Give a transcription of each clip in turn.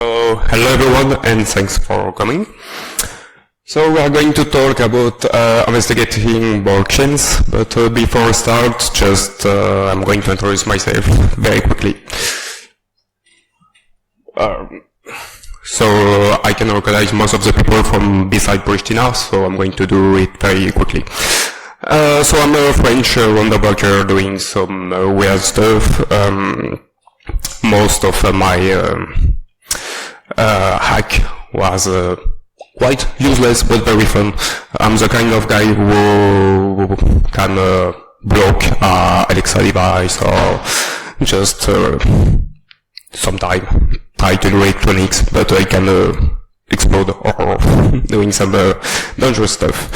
Hello everyone, and thanks for coming. So we are going to talk about investigating blockchains, but before I start, I'm going to introduce myself very quickly. So I can recognize most of the people from beside Pristina, so I'm going to do it very quickly. So I'm a French wonder blocker doing some weird stuff. Most of my hack was quite useless but very fun. I'm the kind of guy who can block Alexa device or just sometime try to do electronics, but I can explode or doing some dangerous stuff.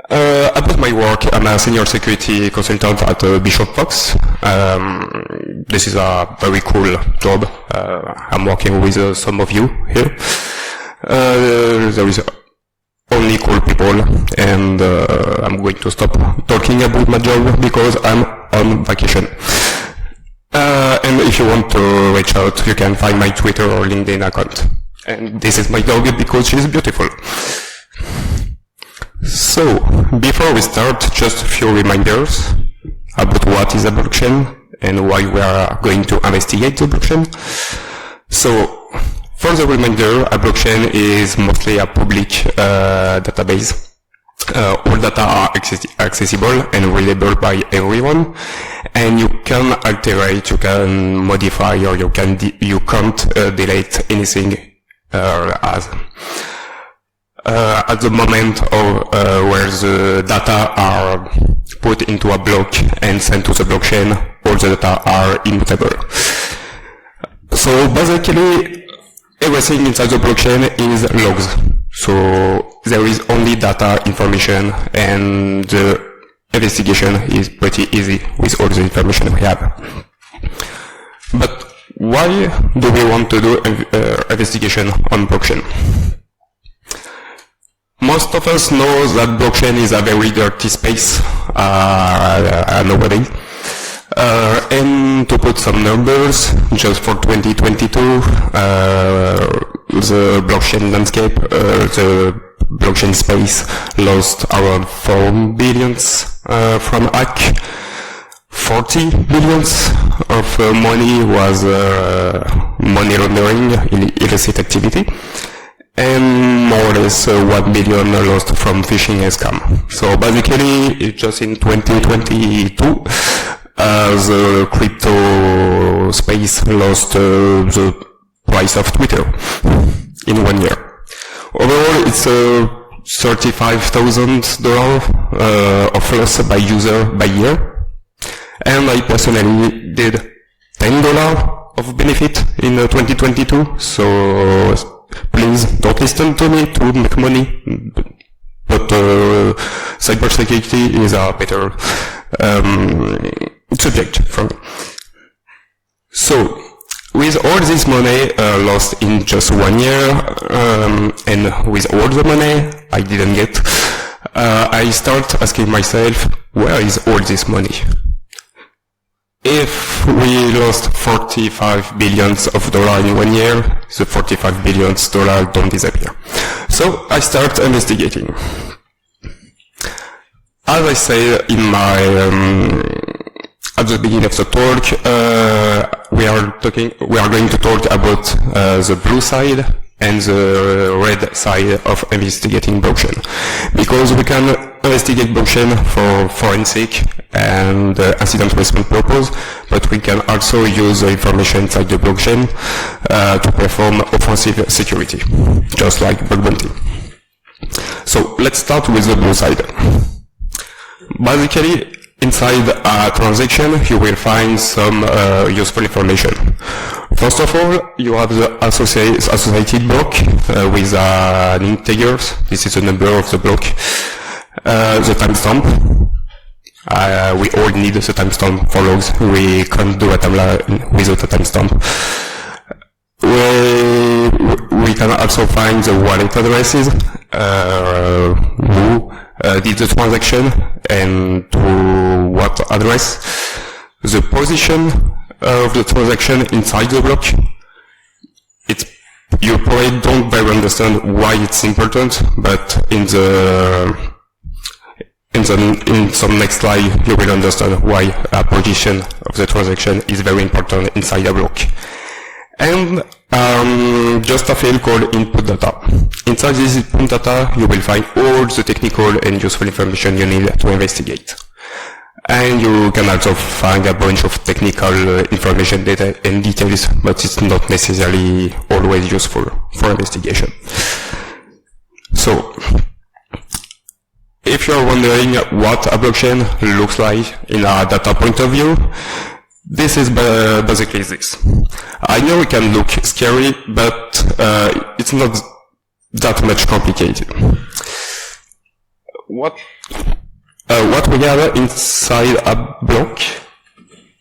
About my work, I'm a senior security consultant at Bishop Fox. This is a very cool job. I'm working with some of you here. There is only cool people, and I'm going to stop talking about my job because I'm on vacation. And if you want to reach out, you can find my Twitter or LinkedIn account. And this is my dog because she's beautiful. So, before we start, just a few reminders about what is a blockchain and why we are going to investigate the blockchain. So, for the reminder, a blockchain is mostly a public database. All data are accessible and readable by everyone, and you can alterate, you can modify, or you can't delete anything at the moment of where the data are put into a block and sent to the blockchain, all the data are immutable. So basically, everything inside the blockchain is logs. So there is only data information, and the investigation is pretty easy with all the information we have. But why do we want to do investigation on blockchain? Most of us know that blockchain is a very dirty space nowadays. And to put some numbers, just for 2022, the blockchain landscape, the blockchain space lost around 4 billions from hack. 40 billions of money was money laundering, illicit activity. And more or less 1 billion lost from phishing and scam. So basically, just in 2022, the crypto space lost the price of Twitter in 1 year. Overall, it's $35,000 of loss by user by year. And I personally did $10 of benefit in 2022. So please don't listen to me to make money, but cybersecurity is a better subject for me. So, with all this money lost in just 1 year, and with all the money I didn't get, I start asking myself, where is all this money? If we lost 45 billions of dollars in 1 year, the 45 billions dollars don't disappear. So I start investigating. As I say in my at the beginning of the talk, we are going to talk about the blue side and the red side of investigating blockchain, because we can investigate blockchain for forensic and incident response purpose, but we can also use the information inside the blockchain to perform offensive security, just like bug bounty. So let's start with the blue side. Basically, inside a transaction, you will find some useful information. First of all, you have the associated block with an integer. This is the number of the block. The timestamp. We all need the timestamp for logs. We can't do a timeline without a timestamp. We can also find the wallet addresses, who did the transaction and to what address, the position of the transaction inside the block. It's you probably don't very understand why it's important, but in some next slide you will understand why a position of the transaction is very important inside a block. And just a field called input data. Inside this input data you will find all the technical and useful information you need to investigate. And you can also find a bunch of technical information, data and details, but it's not necessarily always useful for investigation. So, if you're wondering what a blockchain looks like in a data point of view, this is basically this. I know it can look scary, but it's not that much complicated. What we have inside a block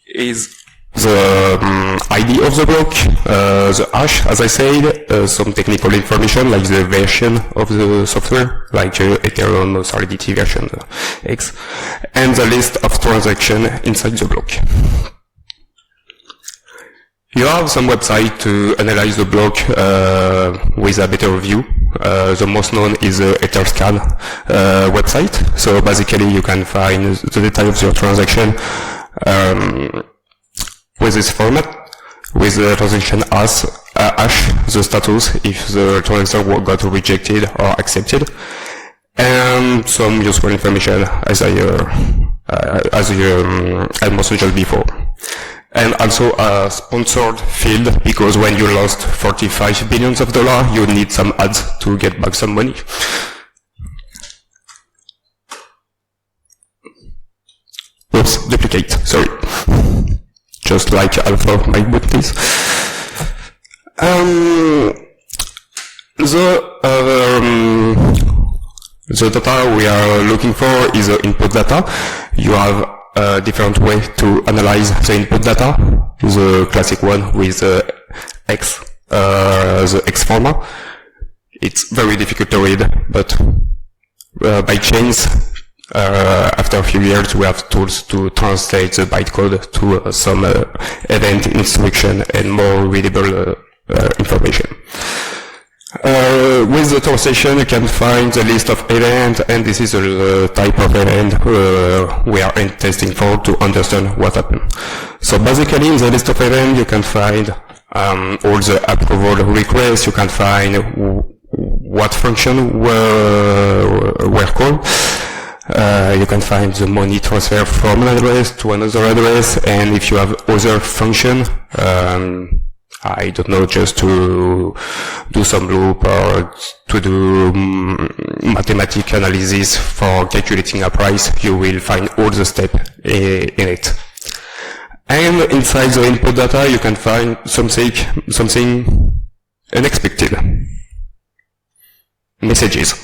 is the ID of the block, the hash, as I said, some technical information like the version of the software, like Ethereum Solidity version X, and the list of transactions inside the block. You have some website to analyze the block with a better view. The most known is the Etherscan website. So basically you can find the detail of your transaction with this format, with the transaction hash, the status, if the transaction got rejected or accepted, and some useful information as I mentioned before. And also a sponsored field, because when you lost $45 billion, you need some ads to get back some money. Oops, duplicate, sorry. Just like alpha of my book, please. The data we are looking for is the input data. You have a different way to analyze the input data. The classic one with the X format. It's very difficult to read, but by chance, after a few years, we have tools to translate the bytecode to some event instruction and more readable information. With the translation, you can find the list of events, and this is the type of event we are testing for to understand what happened. So basically, in the list of events, you can find all the approval requests. You can find what function were called. You can find the money transfer from an address to another address, and if you have other function, I don't know, just to do some loop or to do mathematical analysis for calculating a price, you will find all the steps in it. And inside the input data, you can find something unexpected. Messages.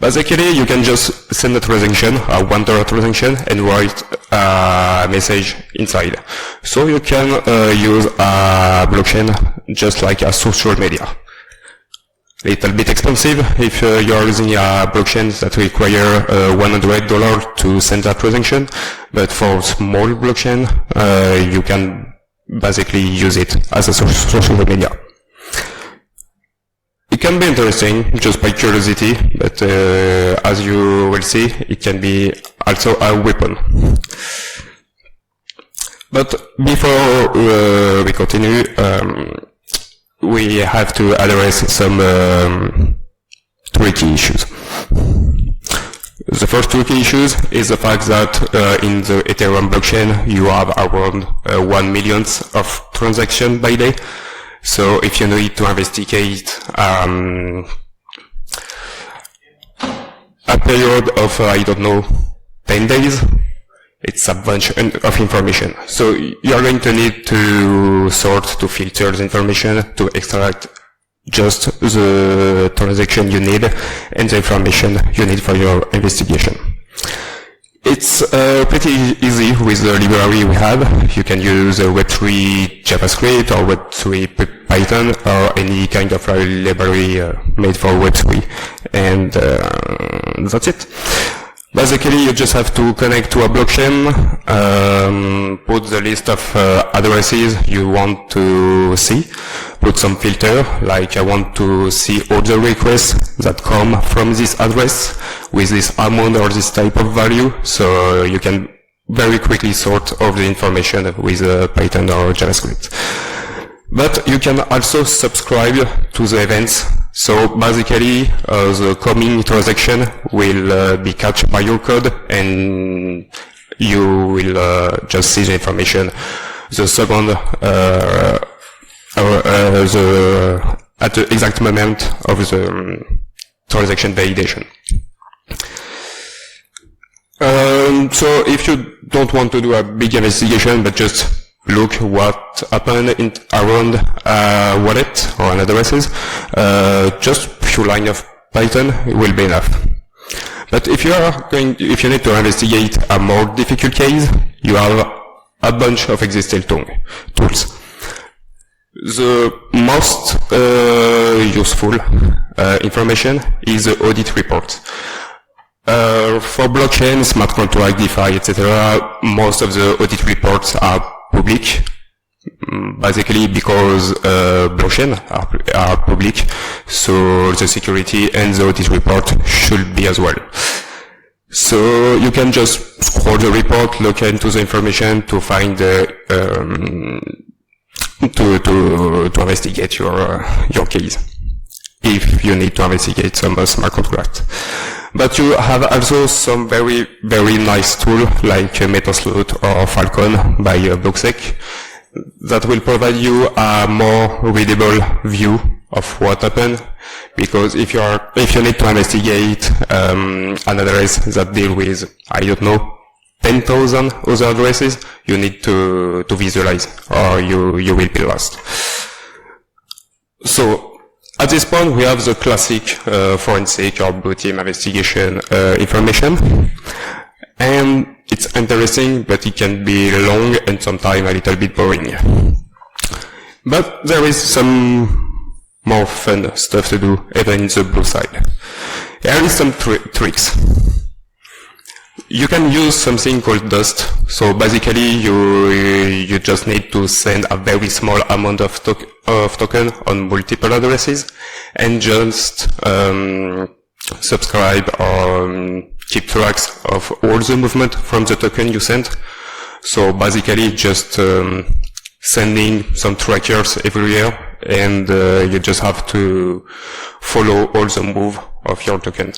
Basically, you can just send a transaction, a $1 transaction, and write a message inside. So you can use a blockchain just like a social media. Little bit expensive if you are using a blockchain that require $100 to send a transaction, but for small blockchain, you can basically use it as a social media. It can be interesting just by curiosity, but as you will see, it can be also a weapon. But before we continue, we have to address some tricky issues. The first tricky issues is the fact that in the Ethereum blockchain, you have around 1 million of transactions by day. So if you need to investigate a period of, I don't know, 10 days, it's a bunch of information. So you're going to need to sort, to filter the information, to extract just the transaction you need and the information you need for your investigation. It's pretty easy with the library we have. You can use Web3 JavaScript or Web3 Python or any kind of library made for Web3. And that's it. Basically, you just have to connect to a blockchain, put the list of addresses you want to see, put some filter, like I want to see all the requests that come from this address with this amount or this type of value, so you can very quickly sort all the information with Python or JavaScript. But you can also subscribe to the events. So basically, the coming transaction will be catched by your code, and you will just see the information the second at the exact moment of the transaction validation. So if you don't want to do a big investigation, but just look what happened around wallet or addresses, just a few lines of Python will be enough. But if you need to investigate a more difficult case, you have a bunch of existing tools. The most useful information is the audit report. For blockchain, smart contract, DeFi, etc., most of the audit reports are public, basically because blockchain are public, so the security and the audit report should be as well. So you can just scroll the report, look into the information to find the to investigate your case, if you need to investigate some smart contract. But you have also some very, very nice tool like Metasleuth or Falcon by Blocksec that will provide you a more readable view of what happened. Because if you need to investigate an address that deal with, I don't know, 10,000 other addresses, you need to visualize, or you will be lost. So at this point, we have the classic forensic or blue team investigation information, and it's interesting, but it can be long and sometimes a little bit boring. But there is some more fun stuff to do, even in the blue side. Here is some tricks. You can use something called dust. So basically, you just need to send a very small amount of token on multiple addresses, and just subscribe or keep tracks of all the movement from the token you sent. So basically, just sending some trackers everywhere, and you just have to follow all the move of your token.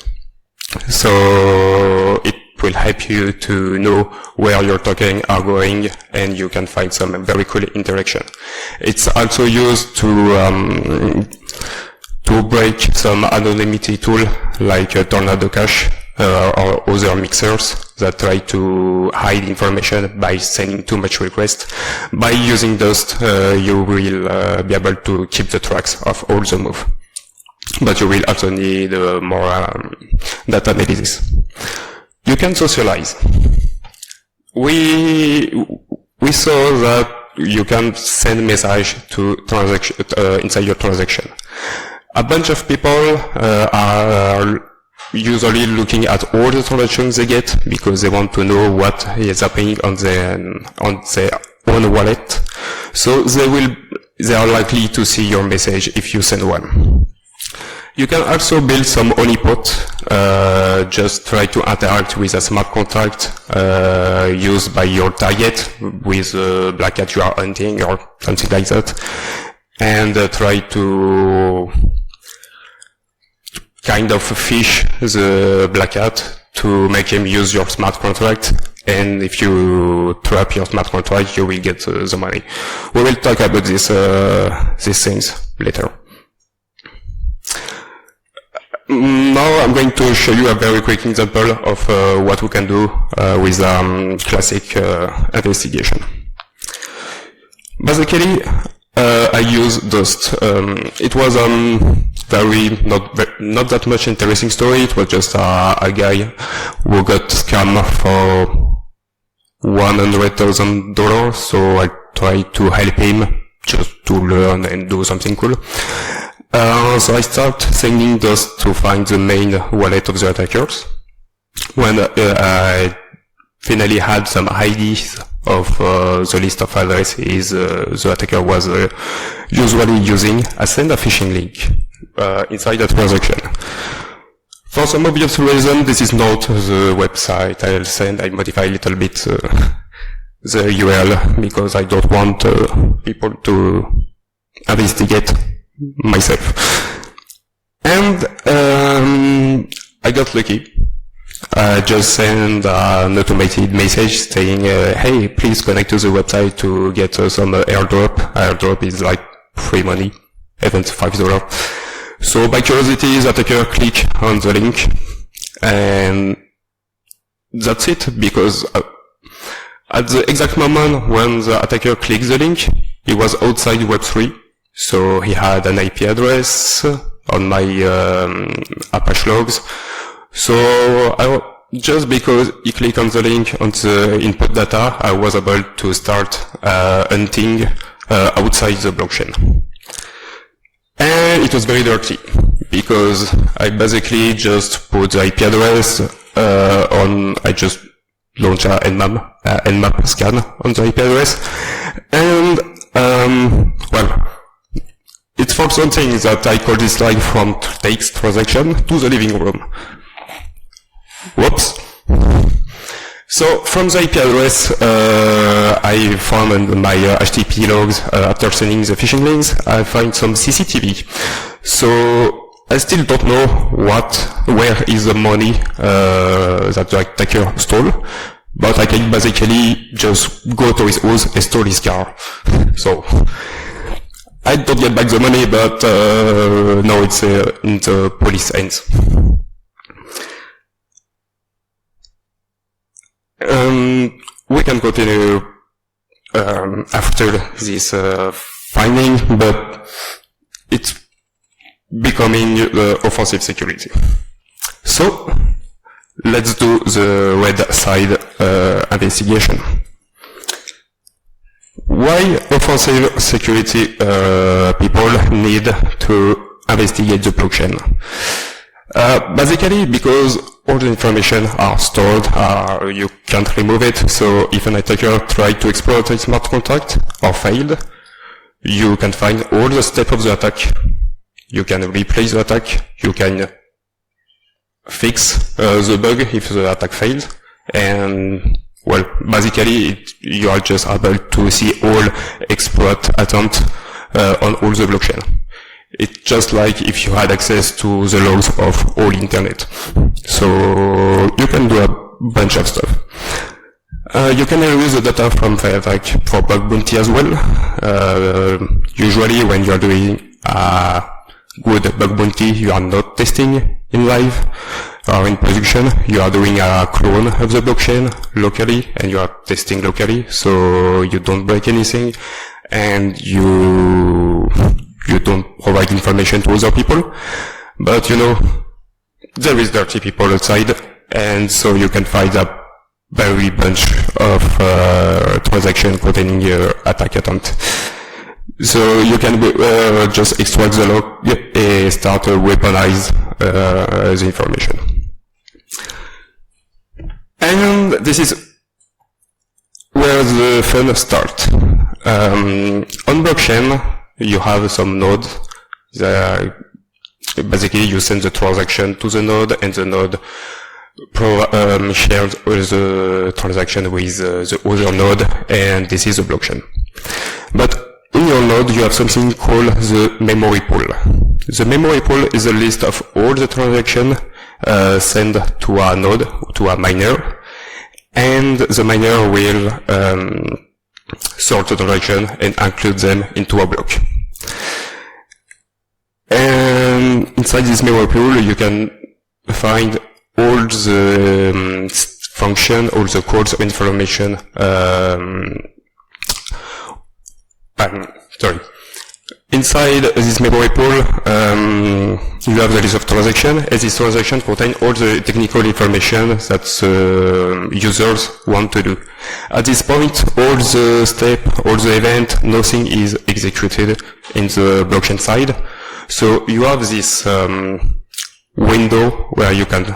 So it will help you to know where your tokens are going, and you can find some very cool interaction. It's also used to break some anonymity tool like Tornado Cache or other mixers that try to hide information by sending too much requests. By using Dust, you will be able to keep the tracks of all the move. But you will also need more data analysis. You can socialize. We saw that you can send message to transaction inside your transaction. A bunch of people are usually looking at all the transactions they get because they want to know what is happening on their own wallet. So they are likely to see your message if you send one. You can also build some honeypot, just try to interact with a smart contract used by your target with a black cat you are hunting or something like that, and try to kind of fish the black cat to make him use your smart contract, and if you trap your smart contract, you will get the money. We will talk about these things later. Now I'm going to show you a very quick example of what we can do with classic investigation. Basically, I use Dust. It was not that much interesting story. It was just a guy who got scammed for $100,000. So I tried to help him just to learn and do something cool. So I start sending Dust to find the main wallet of the attackers. When I finally had some IDs of the list of addresses the attacker was usually using as send a phishing link inside the transaction. For some obvious reason, this is not the website I'll send. I modify a little bit the URL because I don't want people to investigate myself. And I got lucky. I just sent an automated message saying, hey, please connect to the website to get some airdrop. Airdrop is like free money, even $5. So by curiosity, the attacker click on the link, and that's it, because at the exact moment when the attacker clicked the link, he was outside Web3, so he had an IP address on my Apache logs. So just because he clicked on the link on the input data, I was able to start hunting outside the blockchain. And it was very dirty, because I basically just put the IP address I just launched a nmap scan on the IP address, and well, it's for something that I call this like from takes transaction to the living room. Whoops. So from the IP address, I found my HTTP logs after sending the phishing links. I find some CCTV. So I still don't know where is the money that the attacker stole, but I can basically just go to his house and steal his car. So I don't get back the money, but now it's in the police hands. We can continue after this finding, but it's becoming offensive security. So let's do the red side investigation. Why offensive security people need to investigate the blockchain? Basically because all the information are stored, you can't remove it, so if an attacker tried to exploit a smart contract or failed, you can find all the steps of the attack, you can replace the attack, you can fix the bug if the attack failed, and well, basically you are just able to see all exploit attempts on all the blockchain. It's just like if you had access to the logs of all internet. So you can do a bunch of stuff. You can use the data from Firetrack for bug bounty as well. Usually when you are doing a good bug bounty, you are not testing in live or in production. You are doing a clone of the blockchain locally, and you are testing locally, so you don't break anything, and you don't provide information to other people. But you know, there is dirty people outside, and so you can find a very bunch of transactions containing your attack attempt. So you can just extract the log and start to weaponize the information. And this is where the fun starts. On blockchain, you have some nodes. Basically, you send the transaction to the node, and the node shares all the transaction with the other node, and this is a blockchain. But in your node, you have something called the memory pool. The memory pool is a list of all the transactions sent to a node, to a miner, and the miner will sort the transaction and include them into a block. And inside this memory pool, you can find all the function, all the codes of information. Inside this memory pool, you have the list of transactions, and this transaction contains all the technical information that users want to do. At this point, all the steps, all the event, nothing is executed in the blockchain side. So you have this window where you can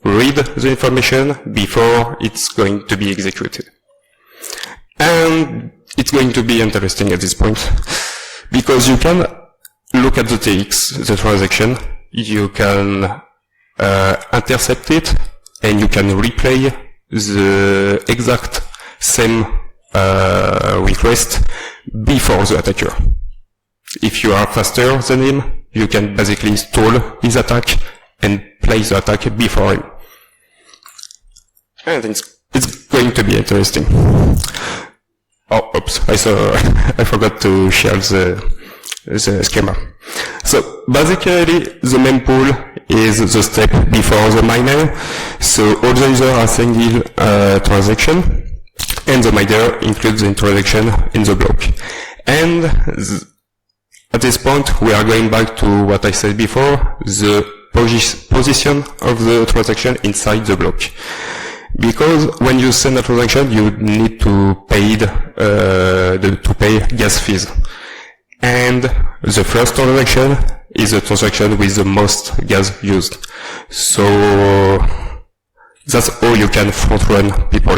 read the information before it's going to be executed. And it's going to be interesting at this point, because you can look at the TX, the transaction, you can intercept it, and you can replay the exact same request before the attacker. If you are faster than him, you can basically stall his attack and play the attack before him. And it's going to be interesting. Oh, oops, I forgot to share the schema. So basically, the mempool is the step before the miner. So all the users are sending a transaction, and the miner includes the transaction in the block. And at this point, we are going back to what I said before, the position of the transaction inside the block. Because when you send a transaction, you need to pay gas fees. And the first transaction is a transaction with the most gas used. So that's how you can front run people.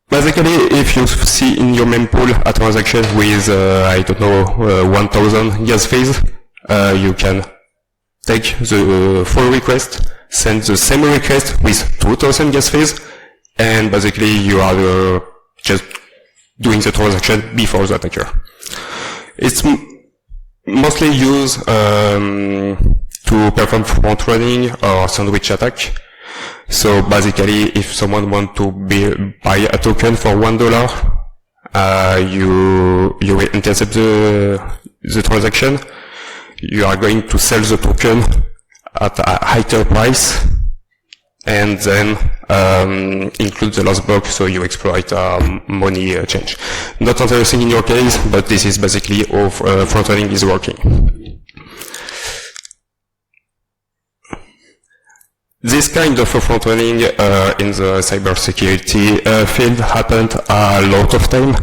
Basically, if you see in your mempool a transaction with, I don't know, 1000 gas fees, you can take the full request, send the same request with 2000 gas fees, and basically you are just doing the transaction before the attacker. It's mostly used to perform front running or sandwich attack. So basically, if someone wants to buy a token for $1, you will intercept the transaction. You are going to sell the token at a higher price, and then include the loss block, so you exploit money change. Not interesting in your case, but this is basically how front running is working. This kind of front running in the cybersecurity field happened a lot of time.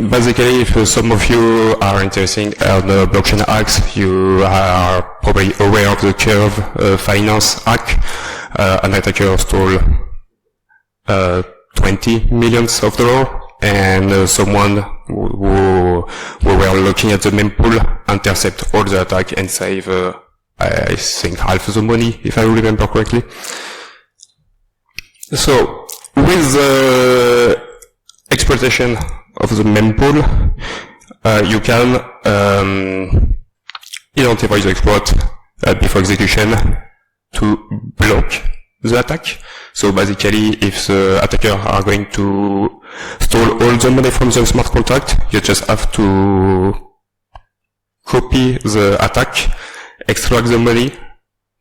Basically, if some of you are interested in blockchain hacks, you are probably aware of the Curve finance hack. An attacker stole 20 million of dollars, and someone who were looking at the mempool intercept all the attack and save I think half the money, if I remember correctly. So, with the exploitation of the mempool, you can identify the exploit before execution to block the attack. So basically, if the attacker are going to steal all the money from the smart contract, you just have to copy the attack, extract the money,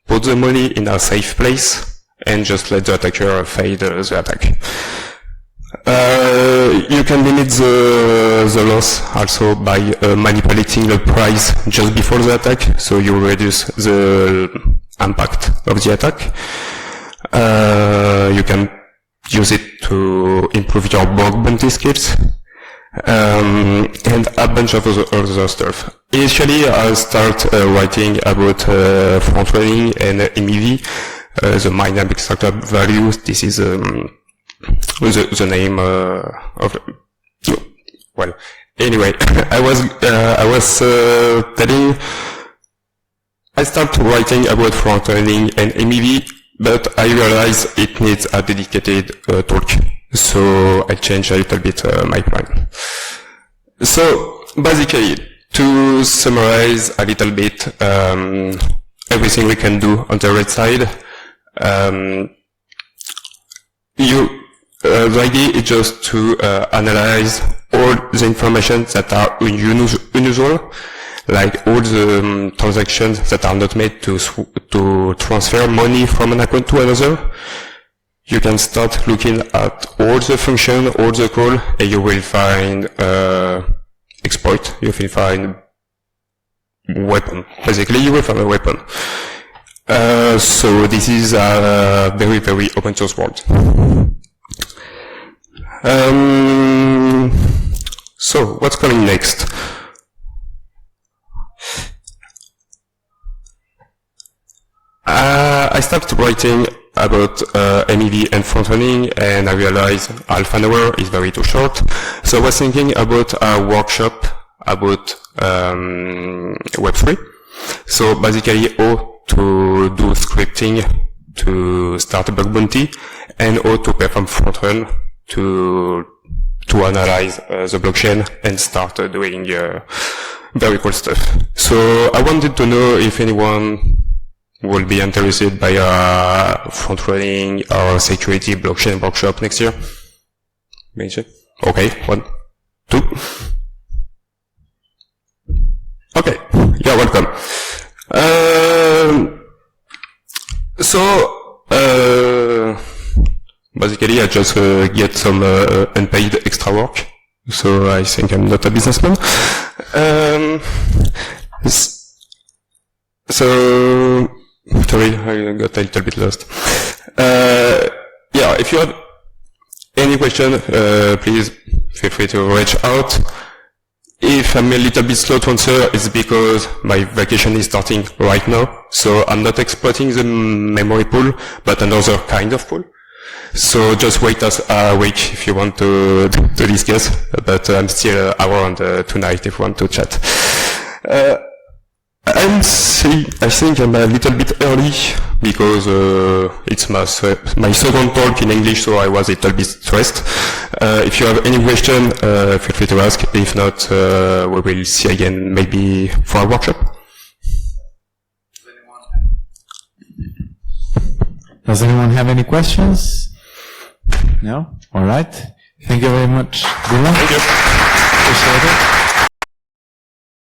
put the money in a safe place, and just let the attacker fade the attack. You can limit the loss also by manipulating the price just before the attack, so you reduce the impact of the attack. You can use it to improve your bug bounty skills, and a bunch of other stuff. Initially, I start writing about front running and MEV, the mine and extractor values. This is the name of. Well, anyway, I was telling. I started writing about front running and MEV, but I realized it needs a dedicated talk. So I changed a little bit my plan. So basically, to summarize a little bit everything we can do on the right side, the idea is just to analyze all the information that are unusual, like all the transactions that are not made to transfer money from an account to another. You can start looking at all the function, all the call, and you will find exploit. You will find weapon. Basically, you will find a weapon. So this is a very, very open source world. So what's coming next? I started writing about MEV and front-running, and I realized half an hour is very too short. So I was thinking about a workshop about Web3. So basically how to do scripting to start a bug bounty, and how to perform front-run to analyze the blockchain and start doing very cool stuff. So I wanted to know if anyone will be interested by a front-running or security blockchain workshop next year. Okay, 1, 2. Okay, you're welcome. Basically I just get some unpaid extra work, so I think I'm not a businessman. So, sorry, I got a little bit lost. Yeah, if you have any question, please feel free to reach out. If I'm a little bit slow to answer, it's because my vacation is starting right now, so I'm not exploiting the memory pool, but another kind of pool. So just wait us a week if you want to discuss, but I'm still around tonight if you want to chat. I think I'm a little bit early because it's my second talk in English, so I was a little bit stressed. If you have any question, feel free to ask. If not, we will see again maybe for a workshop. Does anyone have any questions? No? All right. Thank you very much, Dylan. Thank you. Appreciate it.